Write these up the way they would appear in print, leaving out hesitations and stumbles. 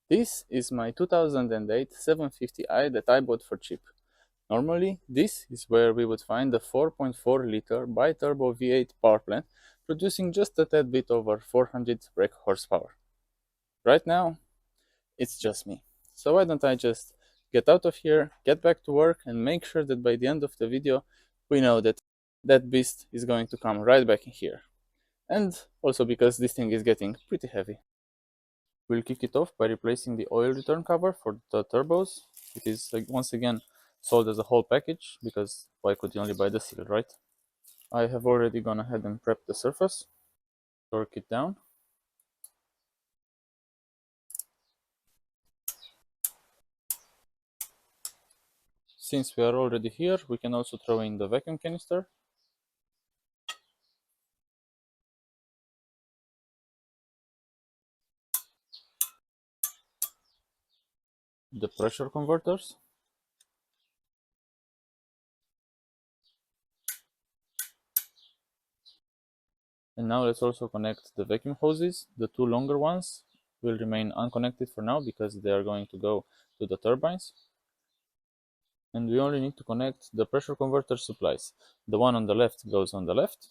This is my 2008 750i that I bought for cheap. Normally, this is where we would find the 4.4 liter bi-turbo V8 power plant producing just a tad bit over 400 brake horsepower. Right now, it's just me. So why don't I just get out of here, get back to work, and make sure that by the end of the video, we know that that beast is going to come right back in here. And also because this thing is getting pretty heavy. We'll kick it off by replacing the oil return cover for the turbos. It is once again sold as a whole package because why could you only buy the seal, right? I have already gone ahead and prepped the surface, torque it down. Since we are already here, we can also throw in the vacuum canister. The pressure converters. And now let's also connect the vacuum hoses. The two longer ones will remain unconnected for now because they are going to go to the turbines. And we only need to connect the pressure converter supplies. The one on the left goes on the left,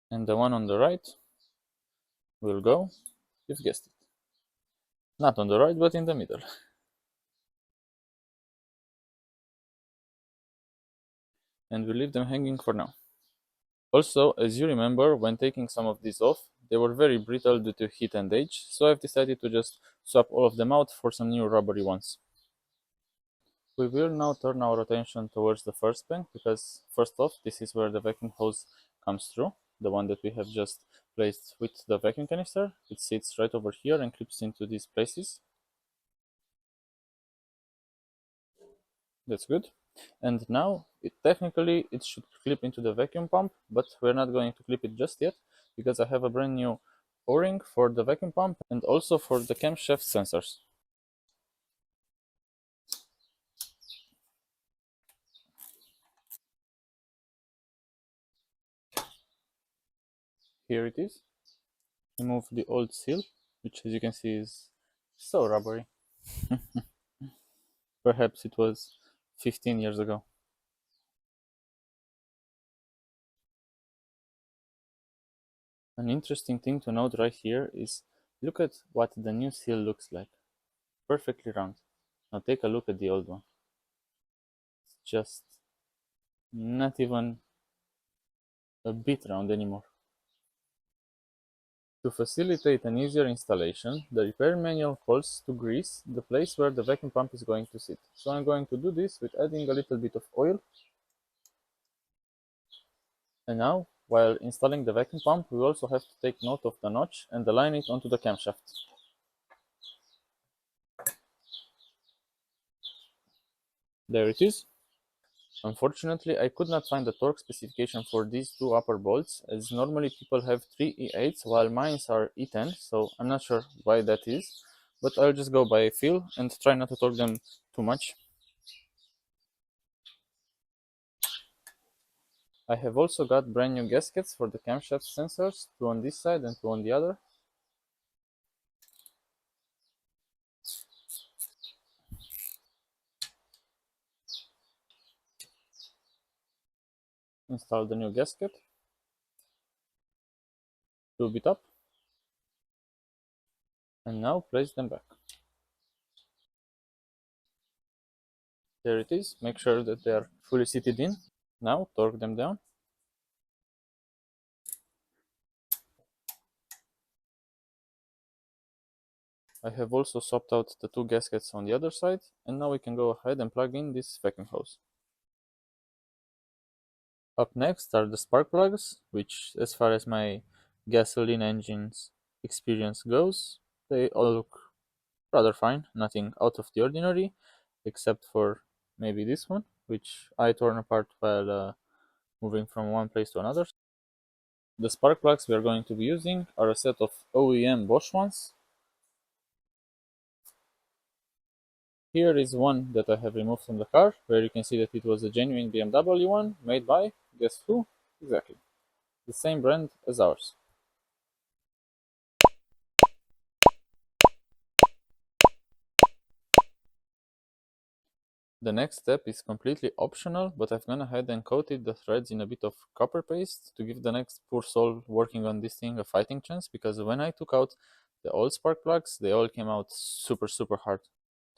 and the one on the right will go, you've guessed it, not on the right but in the middle. And we leave them hanging for now. Also, as you remember, when taking some of these off, they were very brittle due to heat and age, so I've decided to just swap all of them out for some new rubbery ones. We will now turn our attention towards the first bank because first off, this is where the vacuum hose comes through, the one that we have just placed with the vacuum canister. It sits right over here and clips into these places. That's good. And now, technically, it should clip into the vacuum pump, but we're not going to clip it just yet because I have a brand new O-ring for the vacuum pump and also for the camshaft sensors. Here it is. Remove the old seal, which as you can see is so rubbery. Perhaps it was 15 years ago. An interesting thing to note right here is look at what the new seal looks like. Perfectly round. Now take a look at the old one. It's just not even a bit round anymore. To facilitate an easier installation, the repair manual calls to grease the place where the vacuum pump is going to sit. So I'm going to do this with adding a little bit of oil. And now, while installing the vacuum pump, we also have to take note of the notch and align it onto the camshaft. There it is. Unfortunately, I could not find the torque specification for these two upper bolts, as normally people have 3 E8s while mine are E10, so I'm not sure why that is, but I'll just go by feel and try not to torque them too much. I have also got brand new gaskets for the camshaft sensors, two on this side and two on the other. Install the new gasket, tube it up, and now place them back. There it is, make sure that they are fully seated in. Now torque them down. I have also swapped out the two gaskets on the other side, and now we can go ahead and plug in this vacuum hose. Up next are the spark plugs, which as far as my gasoline engine's experience goes, they all look rather fine, nothing out of the ordinary, except for maybe this one, which I torn apart while moving from one place to another. The spark plugs we are going to be using are a set of OEM Bosch ones. Here is one that I have removed from the car, where you can see that it was a genuine BMW one, made by, guess who? Exactly, the same brand as ours. The next step is completely optional, but I've gone ahead and coated the threads in a bit of copper paste to give the next poor soul working on this thing a fighting chance, because when I took out the old spark plugs, they all came out super hard.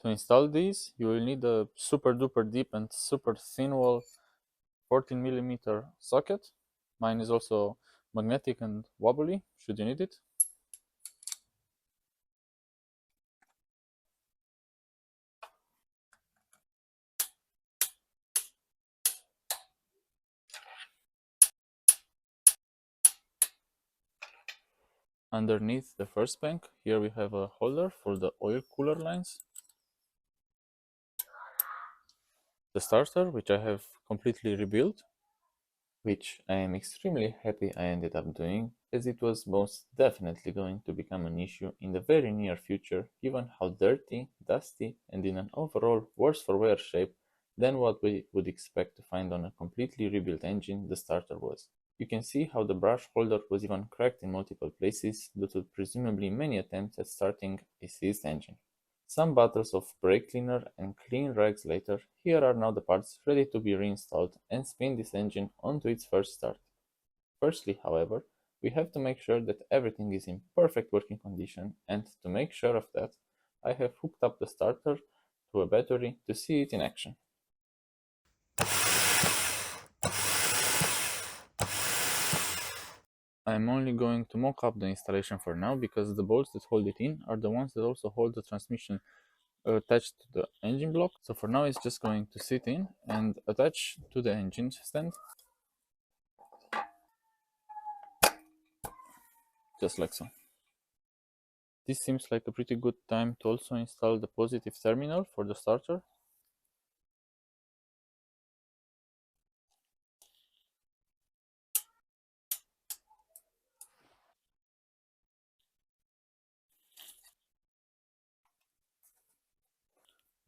To install these, you will need a super duper deep and super thin wall 14mm socket. Mine is also magnetic and wobbly, should you need it. Underneath the first bank, here we have a holder for the oil cooler lines. The starter, which I have completely rebuilt, which I am extremely happy I ended up doing, as it was most definitely going to become an issue in the very near future, given how dirty, dusty, and in an overall worse for wear shape than what we would expect to find on a completely rebuilt engine the starter was. You can see how the brush holder was even cracked in multiple places due to presumably many attempts at starting a seized engine. Some bottles of brake cleaner and clean rags later, here are now the parts ready to be reinstalled and spin this engine onto its first start. Firstly, however, we have to make sure that everything is in perfect working condition, and to make sure of that, I have hooked up the starter to a battery to see it in action. I'm only going to mock up the installation for now, because the bolts that hold it in are the ones that also hold the transmission attached to the engine block. So for now it's just going to sit in and attach to the engine stand, just like so. This seems like a pretty good time to also install the positive terminal for the starter.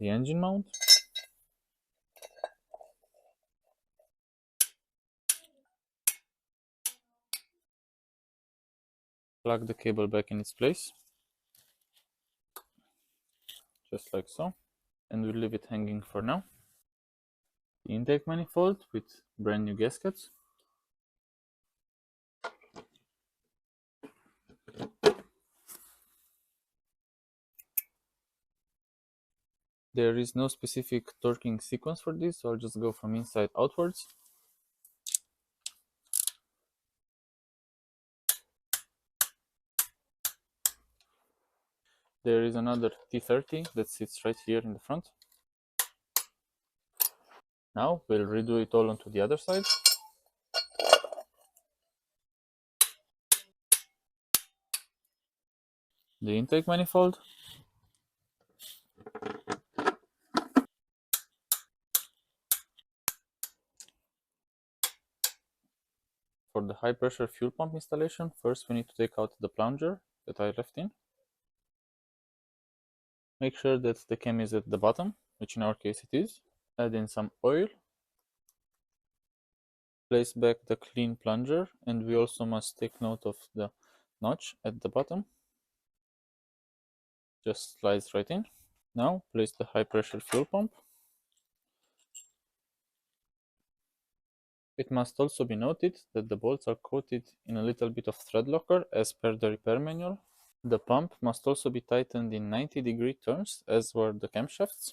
The engine mount, plug the cable back in its place, just like so, and we'll leave it hanging for now. The intake manifold with brand new gaskets. There is no specific torquing sequence for this, so I'll just go from inside outwards. There is another T30 that sits right here in the front. Now we'll redo it all onto the other side. The intake manifold, for the high pressure fuel pump installation, first we need to take out the plunger that I left in. Make sure that the cam is at the bottom, which in our case it is. Add in some oil. Place back the clean plunger, and we also must take note of the notch at the bottom. Just slides right in. Now place the high pressure fuel pump. It must also be noted that the bolts are coated in a little bit of thread locker as per the repair manual. The pump must also be tightened in 90-degree turns, as were the camshafts.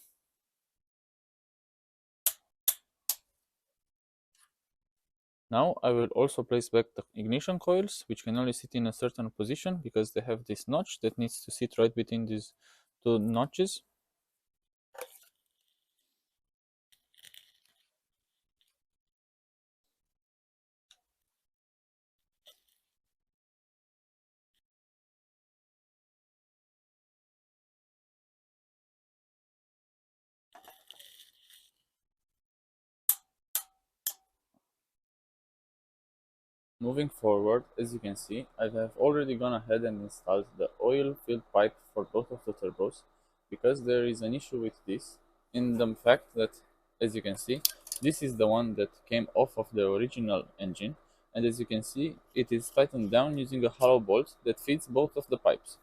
Now I will also place back the ignition coils, which can only sit in a certain position because they have this notch that needs to sit right between these two notches. Moving forward, as you can see, I have already gone ahead and installed the oil-filled pipe for both of the turbos, because there is an issue with this, in the fact that, as you can see, this is the one that came off of the original engine, and as you can see, it is tightened down using a hollow bolt that fits both of the pipes.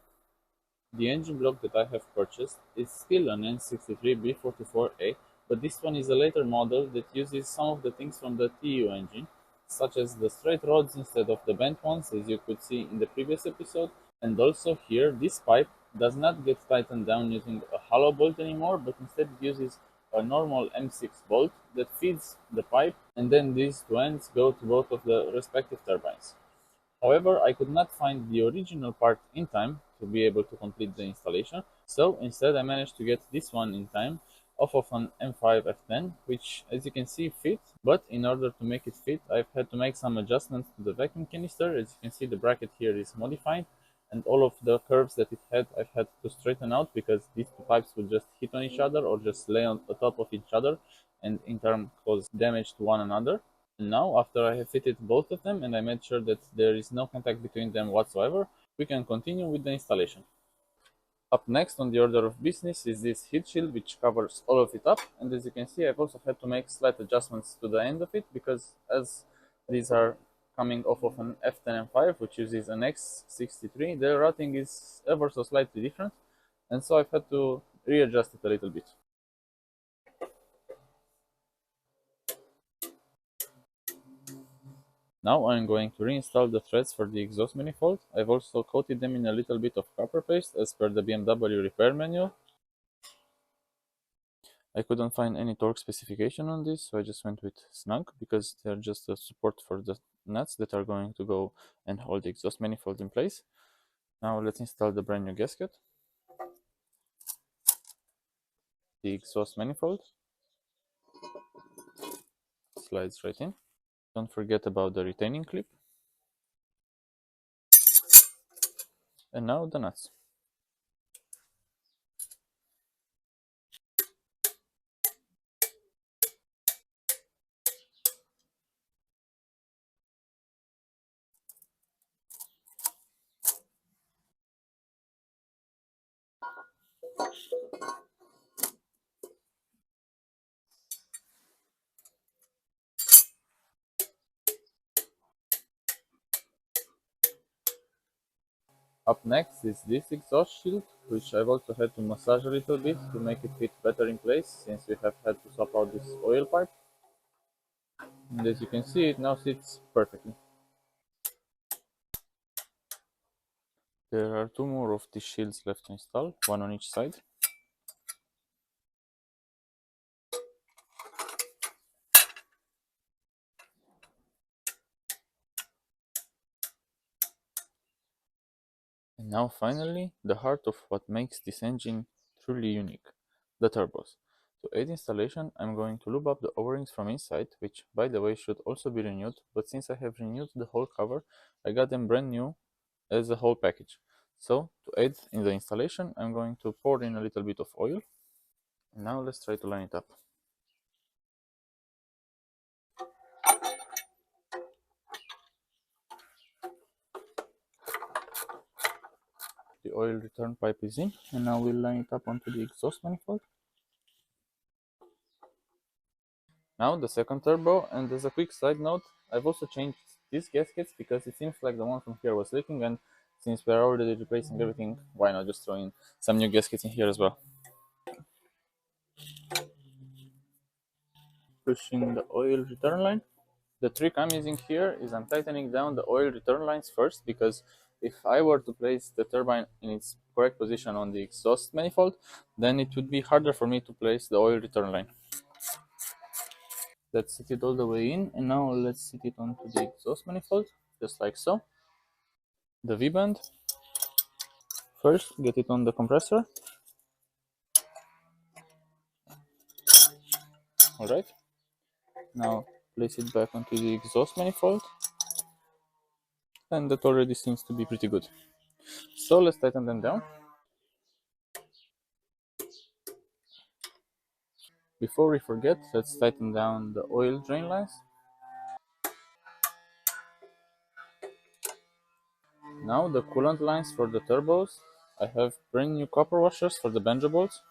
The engine block that I have purchased is still an N63B44A, but this one is a later model that uses some of the things from the TU engine, such as the straight rods instead of the bent ones, as you could see in the previous episode. And also here, this pipe does not get tightened down using a hollow bolt anymore, but instead it uses a normal M6 bolt that feeds the pipe, and then these two ends go to both of the respective turbines. However, I could not find the original part in time to be able to complete the installation, so instead I managed to get this one in time off of an M5 F10, which as you can see fit, but in order to make it fit, I've had to make some adjustments to the vacuum canister. As you can see, the bracket here is modified, and all of the curves that it had, I've had to straighten out because these two pipes would just hit on each other or just lay on the top of each other and in turn cause damage to one another. And now, after I have fitted both of them and I made sure that there is no contact between them whatsoever, we can continue with the installation. Up next on the order of business is this heat shield, which covers all of it up, and as you can see I've also had to make slight adjustments to the end of it because as these are coming off of an F10M5 which uses an X63, the routing is ever so slightly different, and so I've had to readjust it a little bit. Now I'm going to reinstall the threads for the exhaust manifold. I've also coated them in a little bit of copper paste as per the BMW repair manual. I couldn't find any torque specification on this, so I just went with snug because they're just a support for the nuts that are going to go and hold the exhaust manifold in place. Now let's install the brand new gasket. The exhaust manifold slides right in. Don't forget about the retaining clip. And now the nuts. Up next is this exhaust shield, which I've also had to massage a little bit to make it fit better in place since we have had to swap out this oil pipe. And as you can see, it now sits perfectly. There are two more of these shields left to install, one on each side. And now finally, the heart of what makes this engine truly unique, the turbos. To aid installation, I'm going to lube up the O-rings from inside, which by the way should also be renewed, but since I have renewed the whole cover, I got them brand new as a whole package. So to aid in the installation, I'm going to pour in a little bit of oil. And now let's try to line it up. The oil return pipe is in, and now we'll line it up onto the exhaust manifold. Now the second turbo, and as a quick side note, I've also changed these gaskets because it seems like the one from here was leaking, and since we're already replacing everything, why not just throw in some new gaskets in here as well. Pushing the oil return line. The trick I'm using here is I'm tightening down the oil return lines first, because if I were to place the turbine in its correct position on the exhaust manifold, then it would be harder for me to place the oil return line. Let's set it all the way in, and now let's set it onto the exhaust manifold, just like so. The V-band. First, get it on the compressor. Alright. Now place it back onto the exhaust manifold. And that already seems to be pretty good. So let's tighten them down. Before we forget, let's tighten down the oil drain lines. Now the coolant lines for the turbos. I have brand new copper washers for the banjo bolts.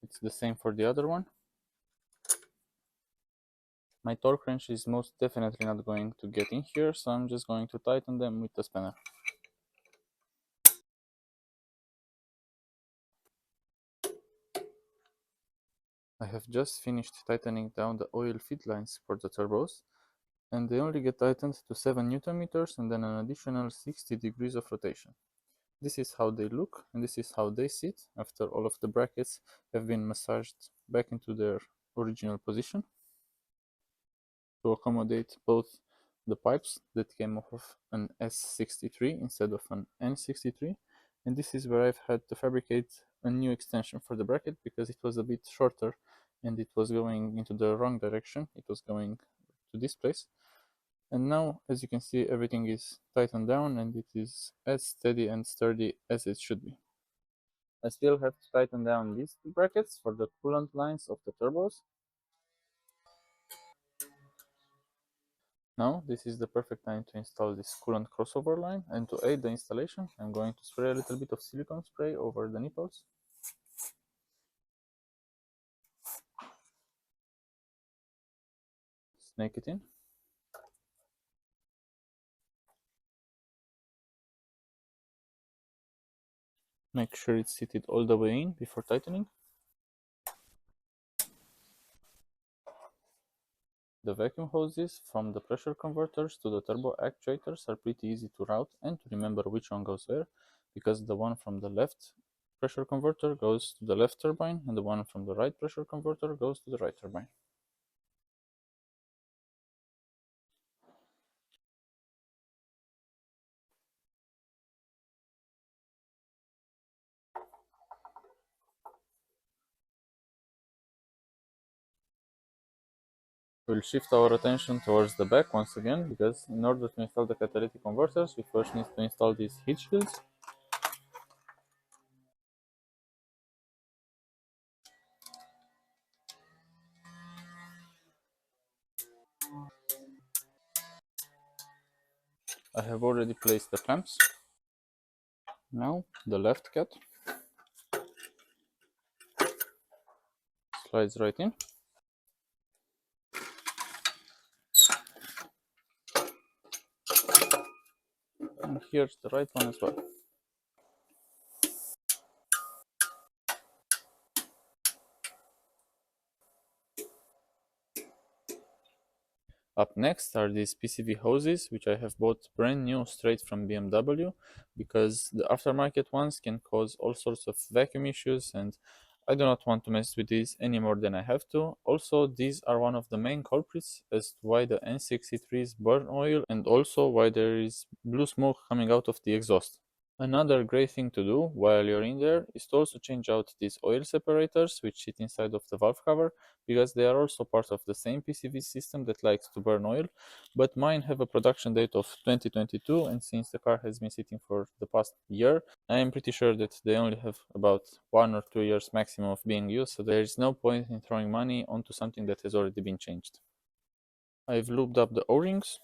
It's the same for the other one. My torque wrench is most definitely not going to get in here, so I'm just going to tighten them with the spanner. I have just finished tightening down the oil feed lines for the turbos, and they only get tightened to 7 Newton meters and then an additional 60 degrees of rotation. This is how they look, and this is how they sit after all of the brackets have been massaged back into their original position to accommodate both the pipes that came off of an S63 instead of an N63. And this is where I've had to fabricate a new extension for the bracket because it was a bit shorter and it was going into the wrong direction. It was going to this place. And now, as you can see, everything is tightened down and it is as steady and sturdy as it should be. I still have to tighten down these two brackets for the coolant lines of the turbos. Now, this is the perfect time to install this coolant crossover line, and to aid the installation, I'm going to spray a little bit of silicone spray over the nipples. Snake it in. Make sure it's seated all the way in before tightening. The vacuum hoses from the pressure converters to the turbo actuators are pretty easy to route and to remember which one goes where, because the one from the left pressure converter goes to the left turbine and the one from the right pressure converter goes to the right turbine. We'll shift our attention towards the back once again, because in order to install the catalytic converters, we first need to install these heat shields. I have already placed the clamps. Now the left cat slides right in. And here's the right one as well. Up next are these PCV hoses, which I have bought brand new straight from BMW, because the aftermarket ones can cause all sorts of vacuum issues and I do not want to mess with these any more than I have to. Also, these are one of the main culprits as to why the N63s burn oil and also why there is blue smoke coming out of the exhaust. Another great thing to do while you're in there is to also change out these oil separators which sit inside of the valve cover, because they are also part of the same PCV system that likes to burn oil, but mine have a production date of 2022, and since the car has been sitting for the past year, I am pretty sure that they only have about 1 or 2 years maximum of being used, so there is no point in throwing money onto something that has already been changed. I've lubed up the O-rings.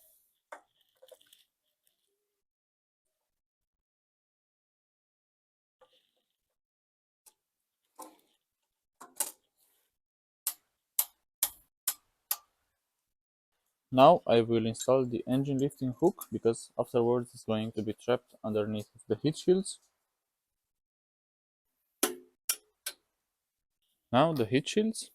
Now I will install the engine lifting hook, because afterwards it's going to be trapped underneath the heat shields. Now the heat shields.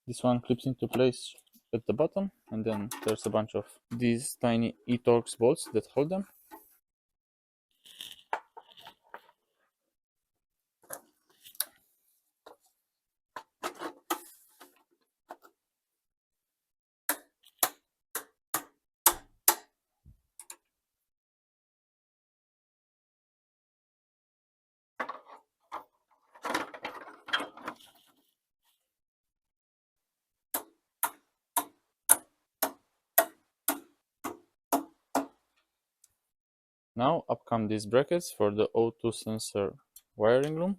This one clips into place at the bottom, and then there's a bunch of these tiny E-Torx bolts that hold them. Now up come these brackets for the O2 sensor wiring loom.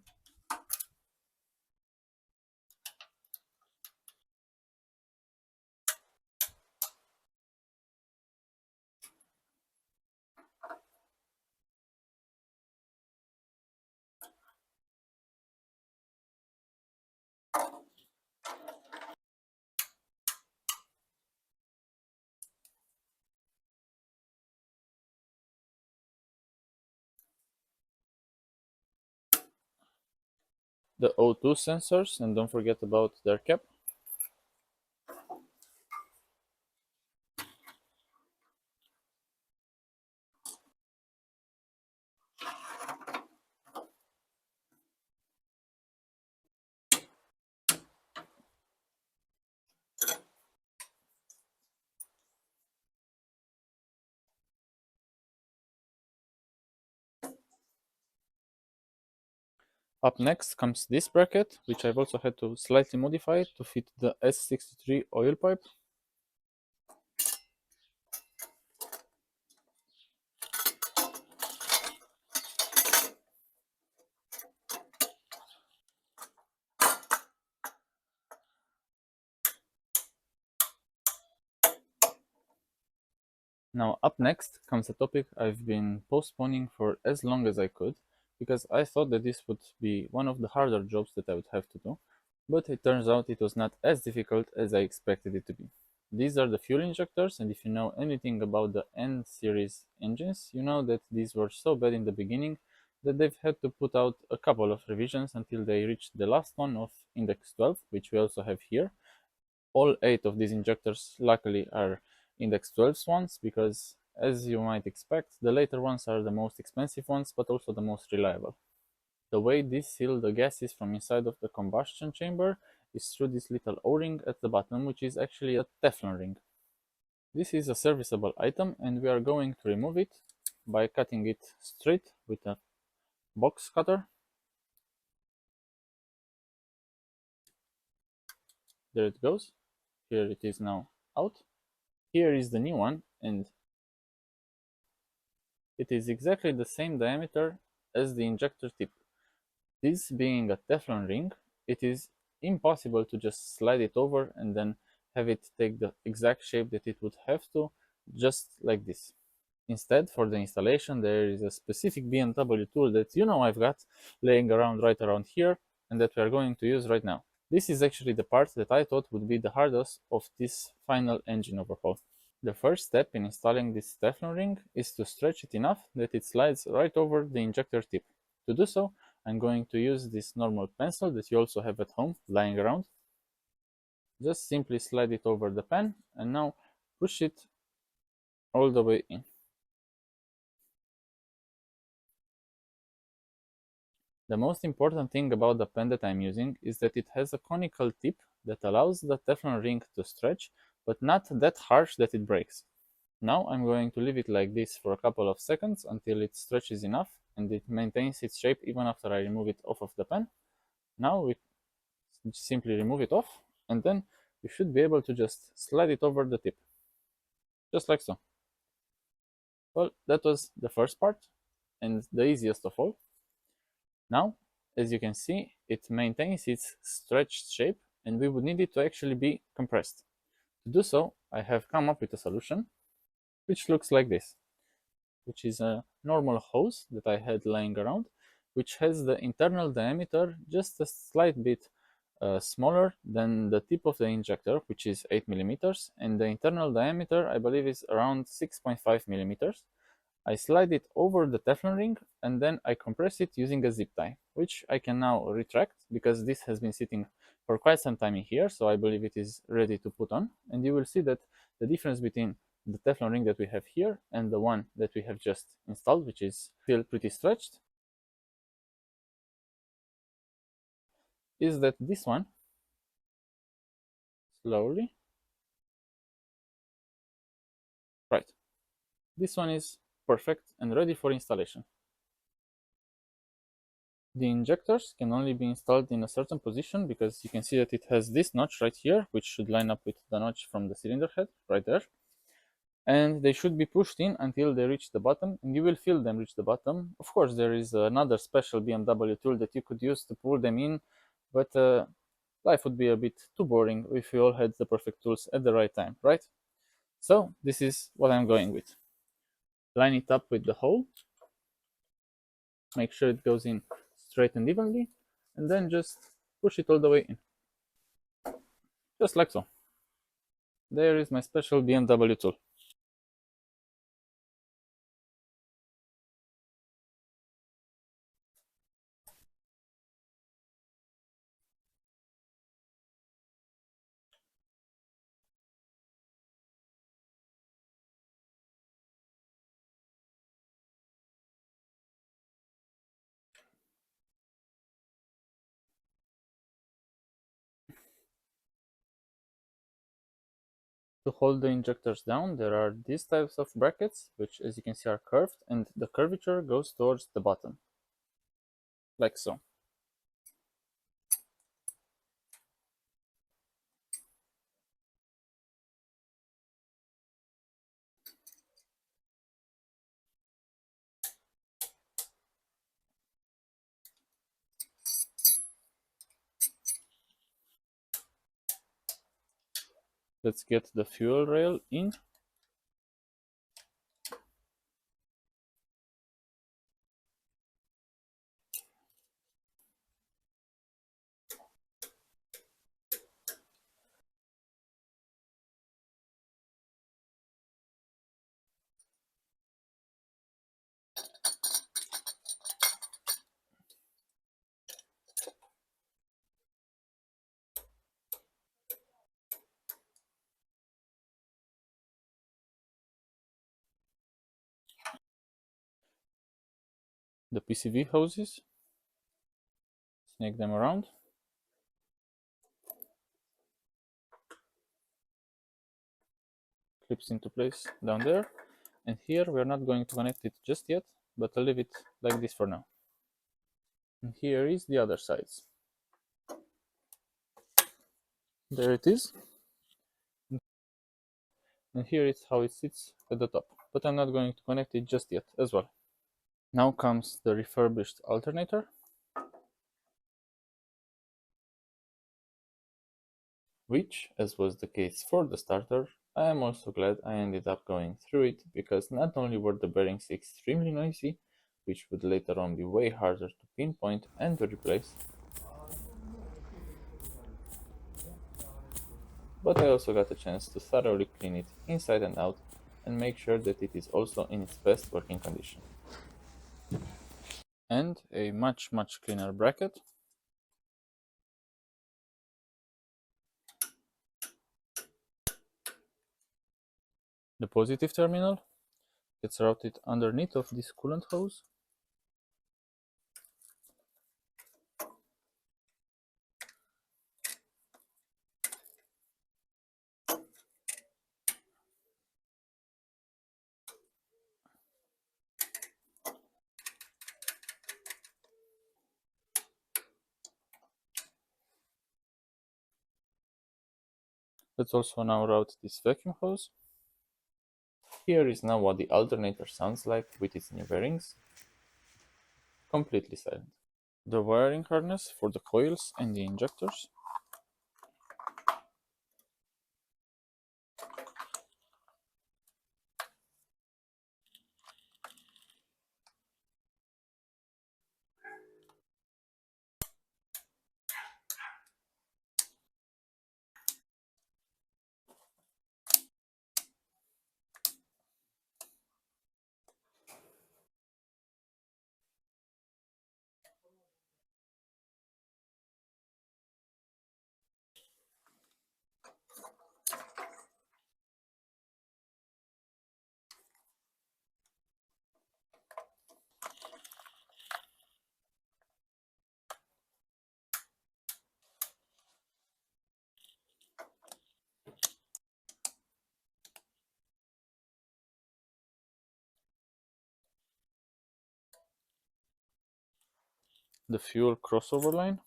the O2 sensors, and don't forget about their cap. Up next comes this bracket, which I've also had to slightly modify to fit the S63 oil pipe. Now, up next comes a topic I've been postponing for as long as I could, because I thought that this would be one of the harder jobs that I would have to do, but it turns out it was not as difficult as I expected it to be. These are the fuel injectors, and if you know anything about the N series engines, you know that these were so bad in the beginning that they've had to put out a couple of revisions until they reached the last one of Index 12, which we also have here. All 8 of these injectors luckily are Index 12 ones, because as you might expect, the later ones are the most expensive ones, but also the most reliable. The way these seal the gases from inside of the combustion chamber is through this little O-ring at the bottom, which is actually a Teflon ring. This is a serviceable item, and we are going to remove it by cutting it straight with a box cutter. There it goes. Here it is now out. Here is the new one, and it is exactly the same diameter as the injector tip. This being a Teflon ring, it is impossible to just slide it over and then have it take the exact shape that it would have to, just like this. Instead, for the installation, there is a specific BMW tool that you know I've got laying around right around here, and that we are going to use right now. This is actually the part that I thought would be the hardest of this final engine overhaul. The first step in installing this Teflon ring is to stretch it enough that it slides right over the injector tip. To do so, I'm going to use this normal pencil that you also have at home lying around. Just simply slide it over the pen and now push it all the way in. The most important thing about the pen that I'm using is that it has a conical tip that allows the Teflon ring to stretch, but not that harsh that it breaks. Now I'm going to leave it like this for a couple of seconds until it stretches enough and it maintains its shape even after I remove it off of the pen. Now we simply remove it off, and then you should be able to just slide it over the tip, just like so. Well, that was the first part and the easiest of all. Now, as you can see, it maintains its stretched shape, and we would need it to actually be compressed. To do so, I have come up with a solution which looks like this, which is a normal hose that I had lying around, which has the internal diameter just a slight bit smaller than the tip of the injector, which is 8 millimeters, and the internal diameter, I believe, is around 6.5 millimeters. I slide it over the Teflon ring and then I compress it using a zip tie, which I can now retract because this has been sitting for quite some time in here, so I believe it is ready to put on. And you will see that the difference between the Teflon ring that we have here and the one that we have just installed, which is still pretty stretched, is that this one slowly, right, this one is perfect and ready for installation. The injectors can only be installed in a certain position because you can see that it has this notch right here, which should line up with the notch from the cylinder head right there. And they should be pushed in until they reach the bottom, and you will feel them reach the bottom. Of course, there is another special BMW tool that you could use to pull them in, but life would be a bit too boring if we all had the perfect tools at the right time, right? So this is what I'm going with. Line it up with the hole, make sure it goes in straight and evenly, and then just push it all the way in. Just like so. There is my special BMW tool. To hold the injectors down, there are these types of brackets, which as you can see are curved, and the curvature goes towards the bottom, like so. Let's get the fuel rail in. The PCV hoses, snake them around. Clips into place down there. And here we're not going to connect it just yet, but I'll leave it like this for now. And here is the other sides. There it is. And here is how it sits at the top. But I'm not going to connect it just yet as well. Now comes the refurbished alternator, which, as was the case for the starter, I am also glad I ended up going through it, because not only were the bearings extremely noisy, which would later on be way harder to pinpoint and to replace, but I also got a chance to thoroughly clean it inside and out and make sure that it is also in its best working condition. And a much cleaner bracket. The positive terminal gets routed underneath of this coolant hose. Let's also now route this vacuum hose. Here is now what the alternator sounds like with its new bearings. Completely silent. The wiring harness for the coils and the injectors. The fuel crossover line.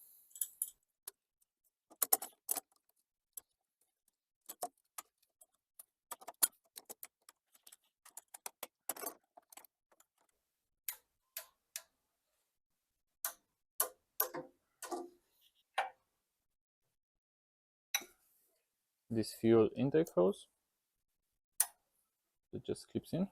This fuel intake hose that just clips in.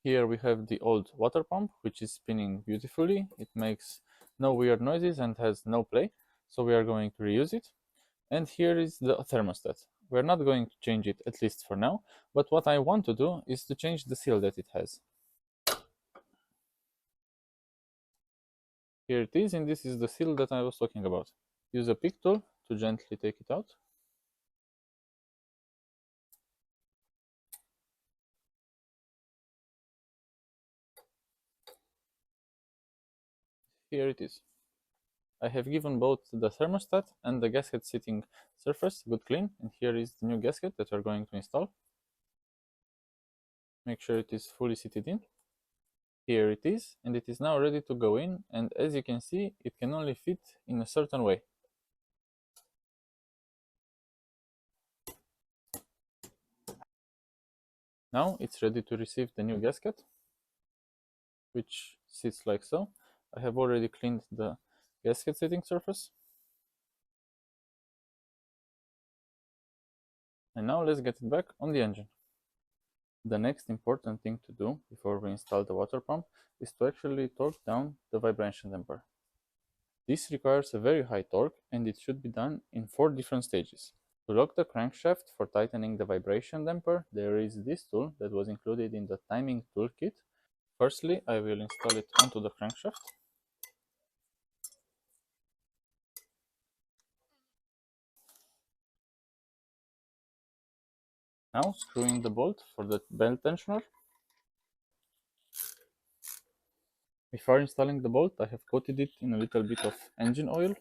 Here we have the old water pump, which is spinning beautifully. It makes no weird noises and has no play, so we are going to reuse it. And here is the thermostat. We're not going to change it, at least for now, but what I want to do is to change the seal that it has. Here it is, and this is the seal that I was talking about. Use a pick tool to gently take it out. Here it is. I have given both the thermostat and the gasket sitting surface a good clean, and here is the new gasket that we're going to install. Make sure it is fully seated in. Here it is, and it is now ready to go in, and as you can see, it can only fit in a certain way. Now it's ready to receive the new gasket, which sits like so. I have already cleaned the gasket sitting surface. And now let's get it back on the engine. The next important thing to do before we install the water pump is to actually torque down the vibration damper. This requires a very high torque, and it should be done in 4 different stages. To lock the crankshaft for tightening the vibration damper, there is this tool that was included in the timing toolkit. Firstly, I will install it onto the crankshaft. Now screw in the bolt for the belt tensioner. Before installing the bolt, I have coated it in a little bit of engine oil.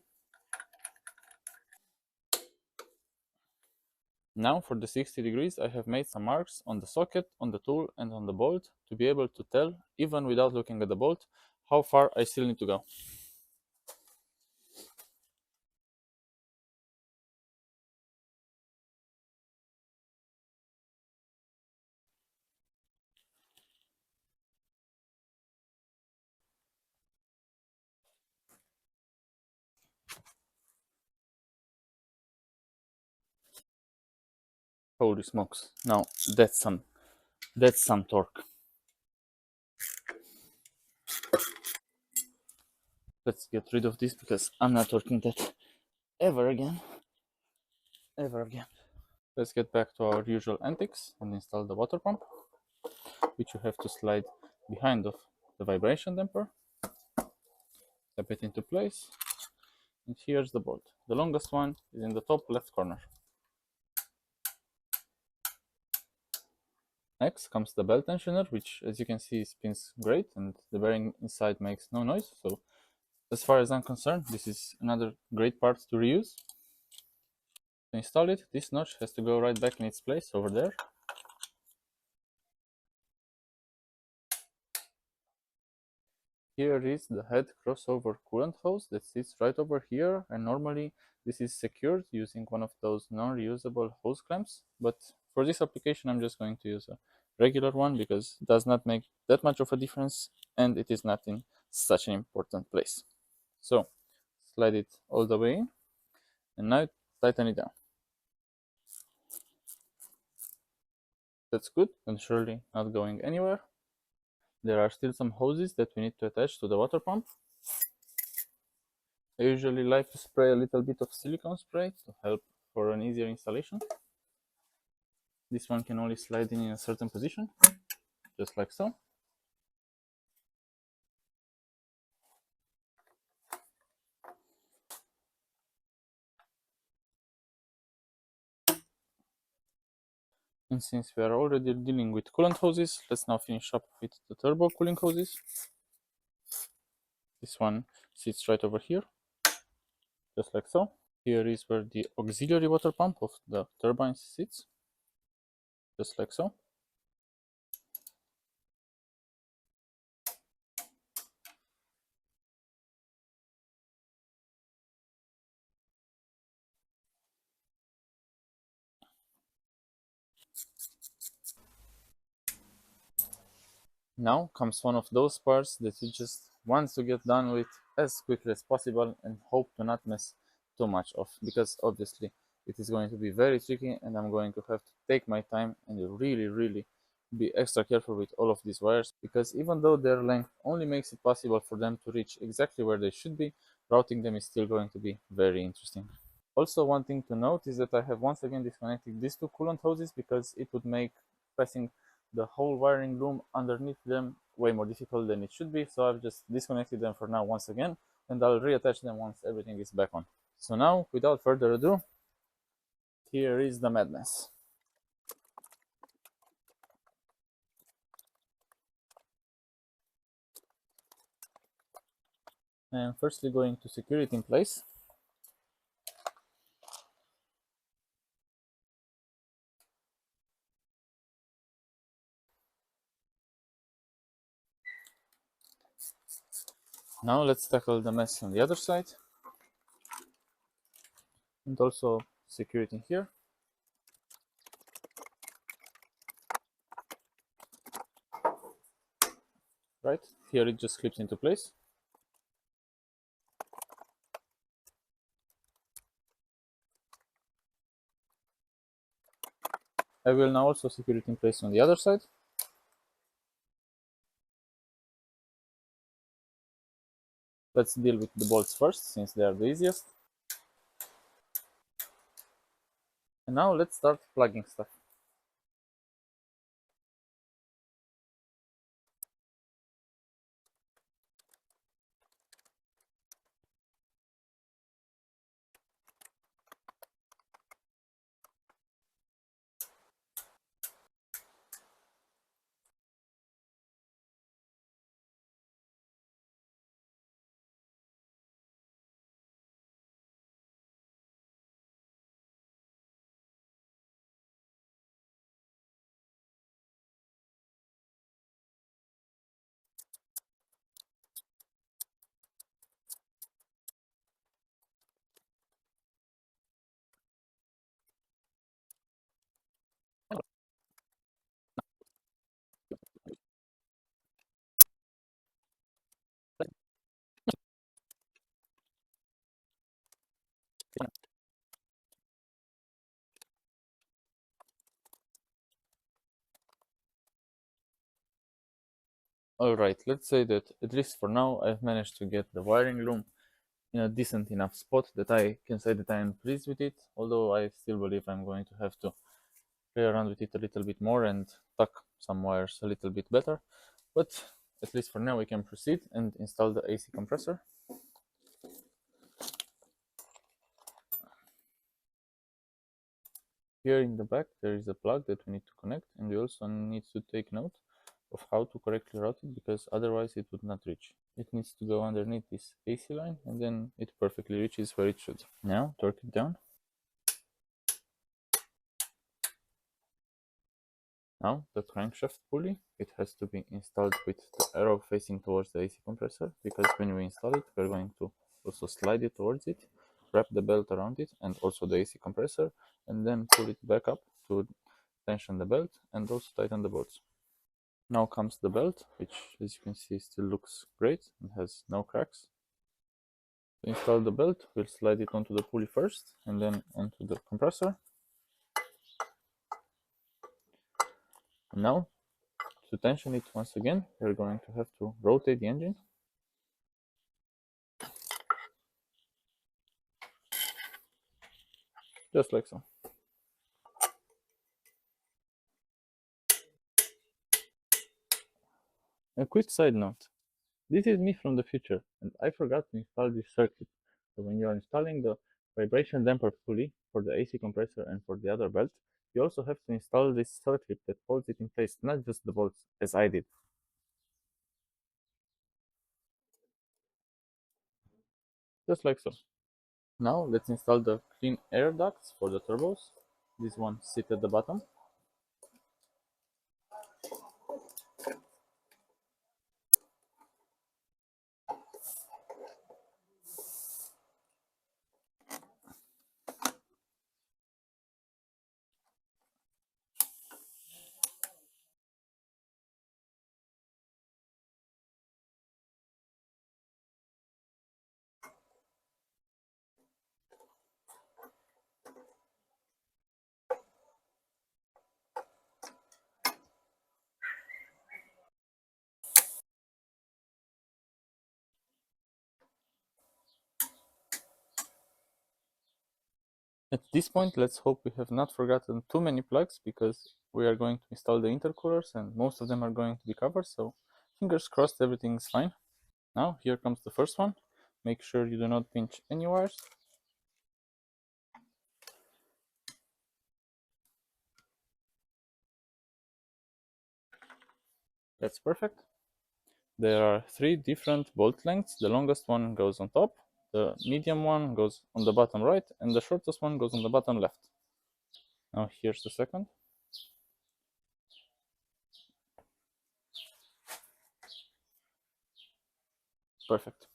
Now for the 60 degrees, I have made some marks on the socket, on the tool, and on the bolt to be able to tell, even without looking at the bolt, how far I still need to go. Holy smokes. Now that's some torque. Let's get rid of this because I'm not torquing that ever again. Ever again. Let's get back to our usual antics and install the water pump, which you have to slide behind of the vibration damper. Tap it into place, and here's the bolt. The longest one is in the top left corner. Next comes the belt tensioner, which as you can see spins great and the bearing inside makes no noise. So as far as I'm concerned, this is another great part to reuse. To install it, this notch has to go right back in its place over there. Here is the head crossover coolant hose that sits right over here, and normally this is secured using one of those non-reusable hose clamps, but for this application I'm just going to use a regular one because it does not make that much of a difference and it is not in such an important place. So slide it all the way in, and now tighten it down. That's good and surely not going anywhere. There are still some hoses that we need to attach to the water pump. I usually like to spray a little bit of silicone spray to help for an easier installation. This one can only slide in a certain position, just like so. And since we are already dealing with coolant hoses, let's now finish up with the turbo cooling hoses. This one sits right over here, just like so. Here is where the auxiliary water pump of the turbine sits, just like so. Now comes one of those parts that you just want to get done with as quickly as possible and hope to not mess too much of, because obviously it is going to be very tricky and I'm going to have to take my time and really be extra careful with all of these wires, because even though their length only makes it possible for them to reach exactly where they should be, routing them is still going to be very interesting. Also, one thing to note is that I have once again disconnected these two coolant hoses because it would make passing the whole wiring loom underneath them way more difficult than it should be. So I've just disconnected them for now once again, and I'll reattach them once everything is back on. So now, without further ado, here is the madness. I am firstly going to secure it in place. Now let's tackle the mess on the other side and also secure it in here. Right, here it just clips into place. I will now also secure it in place on the other side. Let's deal with the bolts first, since they are the easiest. And now let's start plugging stuff. Alright, let's say that at least for now I've managed to get the wiring loom in a decent enough spot that I can say that I am pleased with it, although I still believe I'm going to have to play around with it a little bit more and tuck some wires a little bit better. But at least for now we can proceed and install the AC compressor. Here in the back there is a plug that we need to connect, and we also need to take note of how to correctly route it, because otherwise it would not reach. It needs to go underneath this AC line and then it perfectly reaches where it should. Now torque it down. Now the crankshaft pulley, it has to be installed with the arrow facing towards the AC compressor, because when we install it we're going to also slide it towards it, wrap the belt around it and also the AC compressor, and then pull it back up to tension the belt and also tighten the bolts. Now comes the belt, which as you can see still looks great and has no cracks. To install the belt, we'll slide it onto the pulley first and then onto the compressor. And now, to tension it once again, we're going to have to rotate the engine. Just like so. A quick side note. This is me from the future, and I forgot to install this circuit. So when you're installing the vibration damper pulley for the AC compressor and for the other belt, you also have to install this circuit that holds it in place, not just the bolts, as I did. Just like so. Now let's install the clean air ducts for the turbos. This one sits at the bottom. At this point, let's hope we have not forgotten too many plugs, because we are going to install the intercoolers and most of them are going to be covered, so fingers crossed everything is fine. Now here comes the first one. Make sure you do not pinch any wires. That's perfect. There are three different bolt lengths. The longest one goes on top, the medium one goes on the bottom right, and the shortest one goes on the bottom left. Now here's the second. Perfect.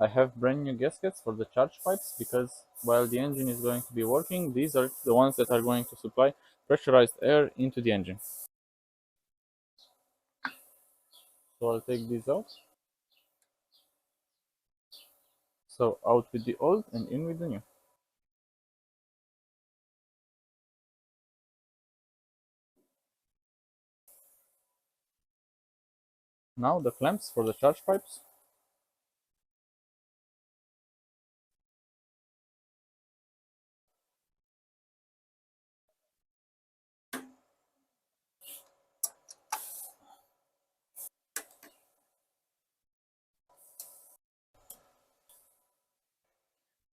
I have brand new gaskets for the charge pipes because while the engine is going to be working, these are the ones that are going to supply pressurized air into the engine. So I'll take these out. So out with the old and in with the new. Now the clamps for the charge pipes.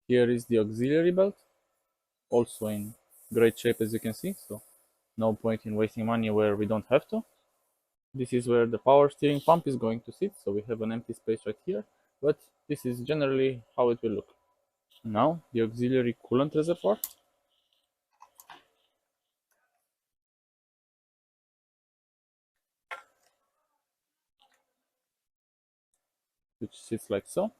Here is the auxiliary belt, also in great shape as you can see, so no point in wasting money where we don't have to. This is where the power steering pump is going to sit, so we have an empty space right here, but this is generally how it will look. Now the auxiliary coolant reservoir. Which sits like so.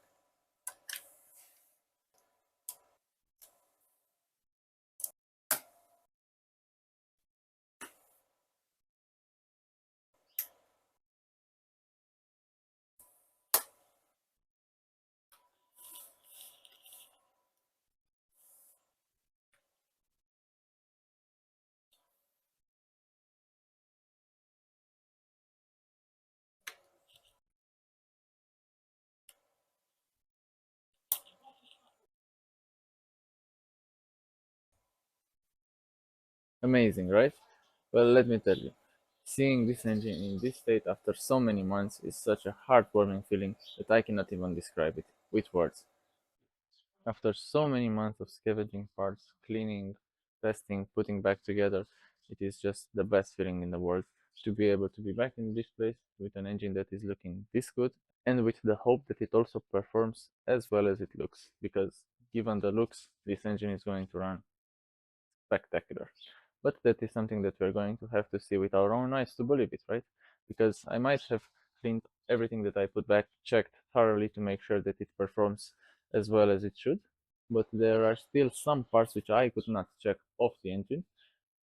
Amazing, right? Well, let me tell you, seeing this engine in this state after so many months is such a heartwarming feeling that I cannot even describe it with words. After so many months of scavenging parts, cleaning, testing, putting back together, it is just the best feeling in the world to be able to be back in this place with an engine that is looking this good and with the hope that it also performs as well as it looks, because given the looks, this engine is going to run spectacular. But that is something that we're going to have to see with our own eyes to believe it, right? Because I might have cleaned everything that I put back, checked thoroughly to make sure that it performs as well as it should, but there are still some parts which I could not check off the engine.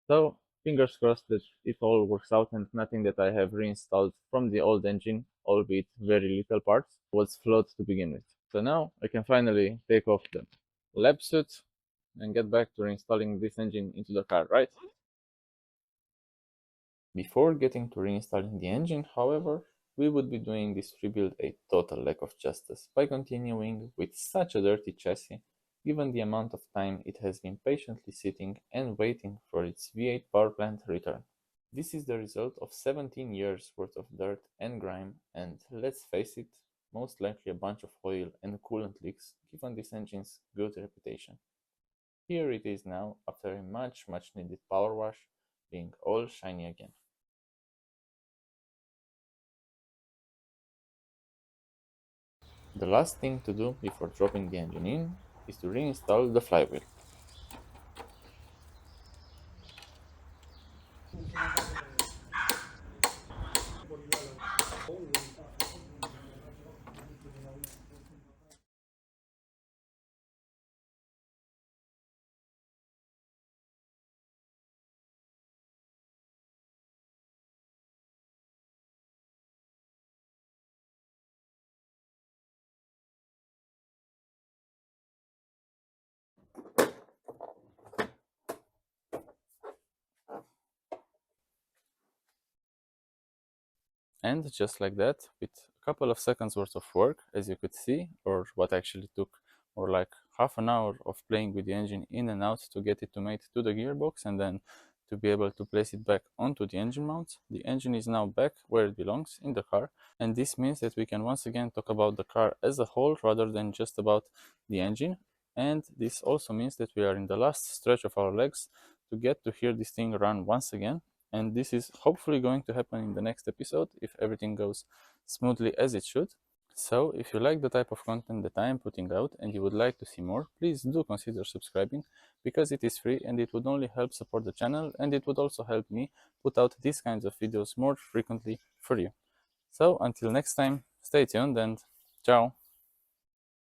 So fingers crossed that it all works out and nothing that I have reinstalled from the old engine, albeit very little parts, was flawed to begin with. So now I can finally take off the lab suit and get back to reinstalling this engine into the car, right? Before getting to reinstalling the engine, however, we would be doing this rebuild a total lack of justice by continuing with such a dirty chassis, given the amount of time it has been patiently sitting and waiting for its V8 power plant return. This is the result of 17 years worth of dirt and grime, and let's face it, most likely a bunch of oil and coolant leaks given this engine's good reputation. Here it is now, after a much needed power wash, being all shiny again. The last thing to do before dropping the engine in is to reinstall the flywheel. And just like that, with a couple of seconds worth of work, as you could see, or what actually took more like half an hour of playing with the engine in and out to get it to mate to the gearbox and then to be able to place it back onto the engine mounts. The engine is now back where it belongs, in the car, and this means that we can once again talk about the car as a whole rather than just about the engine. And this also means that we are in the last stretch of our legs to get to hear this thing run once again, and this is hopefully going to happen in the next episode if everything goes smoothly as it should. So if you like the type of content that I am putting out and you would like to see more, please do consider subscribing, because it is free and it would only help support the channel, and it would also help me put out these kinds of videos more frequently for you. So until next time, stay tuned and ciao!